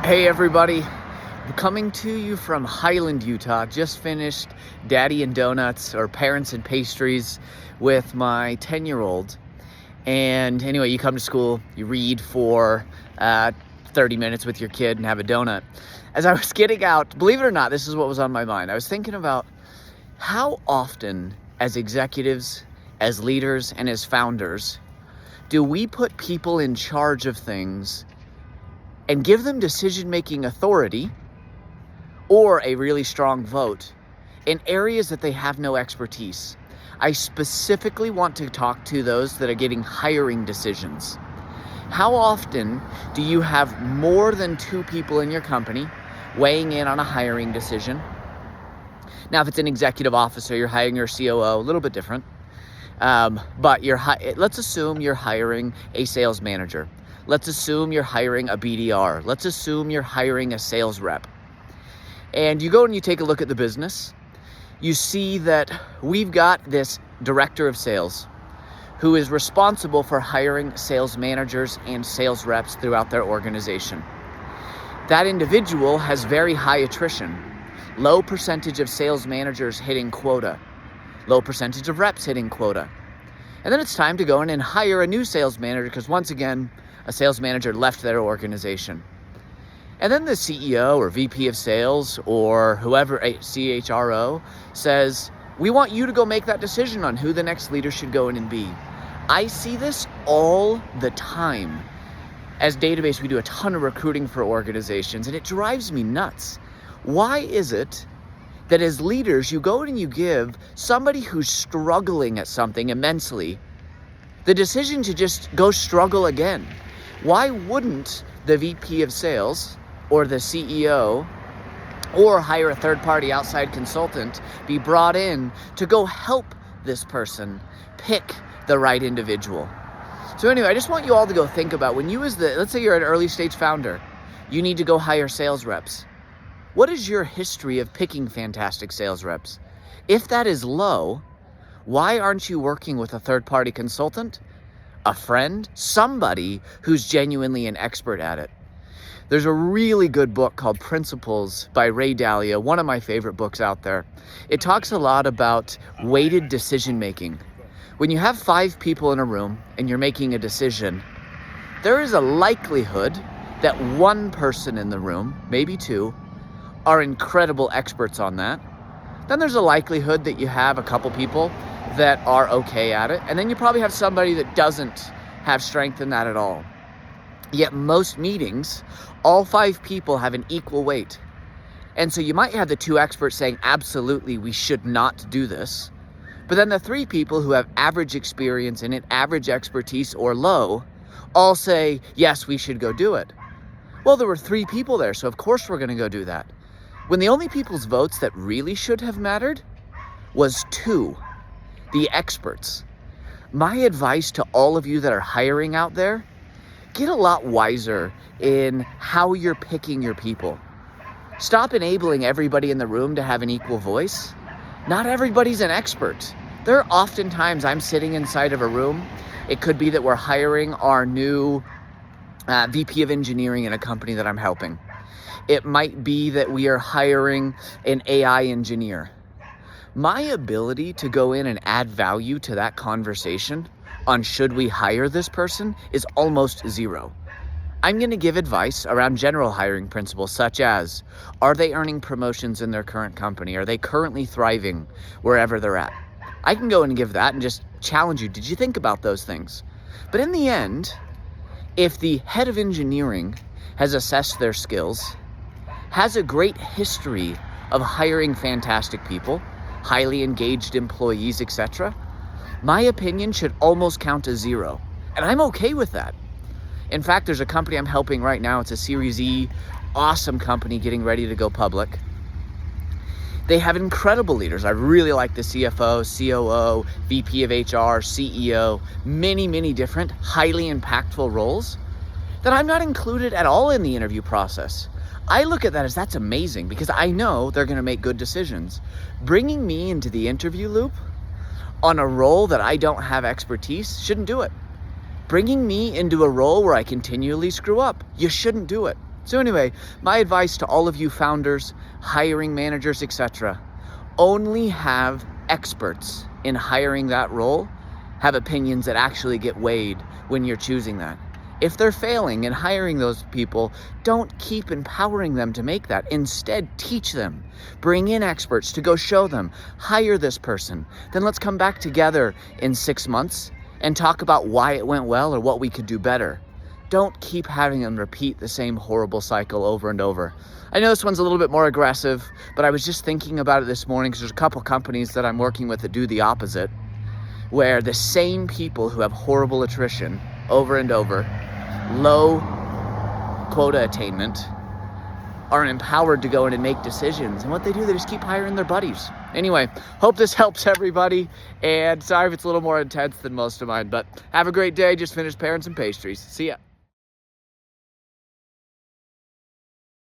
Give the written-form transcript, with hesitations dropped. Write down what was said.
Hey everybody, coming to you from Highland, Utah. Just finished Daddy and Donuts, or Parents and Pastries, with my 10-year-old. And anyway, you come to school, you read for 30 minutes with your kid and have a donut. As I was getting out, believe it or not, this is what was on my mind. I was thinking about how often, as executives, as leaders, and as founders, do we put people in charge of things and give them decision-making authority or a really strong vote in areas that they have no expertise. I specifically want to talk to those that are getting hiring decisions. How often do you have more than 2 people in your company weighing in on a hiring decision? Now, if it's an executive officer, you're hiring your COO, a little bit different. But let's assume you're hiring a sales manager. Let's assume you're hiring a BDR. Let's assume you're hiring a sales rep. And you go and you take a look at the business. You see that we've got this director of sales who is responsible for hiring sales managers and sales reps throughout their organization. That individual has very high attrition, low percentage of sales managers hitting quota, low percentage of reps hitting quota. And then it's time to go in and hire a new sales manager because once again, a sales manager left their organization. And then the CEO or VP of sales or whoever, a CHRO, says, we want you to go make that decision on who the next leader should go in and be. I see this all the time. As database, we do a ton of recruiting for organizations, and it drives me nuts. Why is it that as leaders, you go and you give somebody who's struggling at something immensely the decision to just go struggle again? Why wouldn't the VP of sales or the CEO or hire a third-party outside consultant be brought in to go help this person pick the right individual? So anyway, I just want you all to go think about when you let's say you're an early stage founder, you need to go hire sales reps. What is your history of picking fantastic sales reps? If that is low, why aren't you working with a third-party consultant, a friend, somebody who's genuinely an expert at it? There's a really good book called Principles by Dalio, one of my favorite books out there. It talks a lot about weighted decision making. When you have 5 people in a room and you're making a decision, there is a likelihood that one person in the room, maybe 2, are incredible experts on that. Then there's a likelihood that you have a couple people that are okay at it. And then you probably have somebody that doesn't have strength in that at all. Yet most meetings, all 5 people have an equal weight. And so you might have the 2 experts saying, absolutely, we should not do this. But then the 3 people who have average experience in it, average expertise or low, all say, yes, we should go do it. Well, there were 3 people there, so of course we're gonna go do that. When the only people's votes that really should have mattered was 2. The experts. My advice to all of you that are hiring out there, get a lot wiser in how you're picking your people. Stop enabling everybody in the room to have an equal voice. Not everybody's an expert. There are often times I'm sitting inside of a room. It could be that we're hiring our new VP of engineering in a company that I'm helping. It might be that we are hiring an AI engineer. My ability to go in and add value to that conversation on should we hire this person is almost zero. I'm going to give advice around general hiring principles such as, are they earning promotions in their current company? Are they currently thriving wherever they're at? I can go and give that and just challenge you. Did you think about those things? But in the end, if the head of engineering has assessed their skills, has a great history of hiring fantastic people, highly engaged employees, etc., my opinion should almost count as 0. And I'm okay with that. In fact, there's a company I'm helping right now. It's a Series E, awesome company getting ready to go public. They have incredible leaders. I really like the CFO, COO, VP of HR, CEO, many different highly impactful roles that I'm not included at all in the interview process. I look at that as that's amazing because I know they're going to make good decisions. Bringing me into the interview loop on a role that I don't have expertise shouldn't do it. Bringing me into a role where I continually screw up, you shouldn't do it. So anyway, my advice to all of you founders, hiring managers, etc., only have experts in hiring that role have opinions that actually get weighed when you're choosing that. If they're failing and hiring those people, don't keep empowering them to make that. Instead, teach them. Bring in experts to go show them. Hire this person. Then let's come back together in 6 months and talk about why it went well or what we could do better. Don't keep having them repeat the same horrible cycle over and over. I know this one's a little bit more aggressive, but I was just thinking about it this morning because there's a couple companies that I'm working with that do the opposite, where the same people who have horrible attrition over and over, low quota attainment, are empowered to go in and make decisions. And what they do, they just keep hiring their buddies. Anyway, hope this helps everybody. And sorry if it's a little more intense than most of mine, but have a great day. Just finished Parents and Pastries. See ya.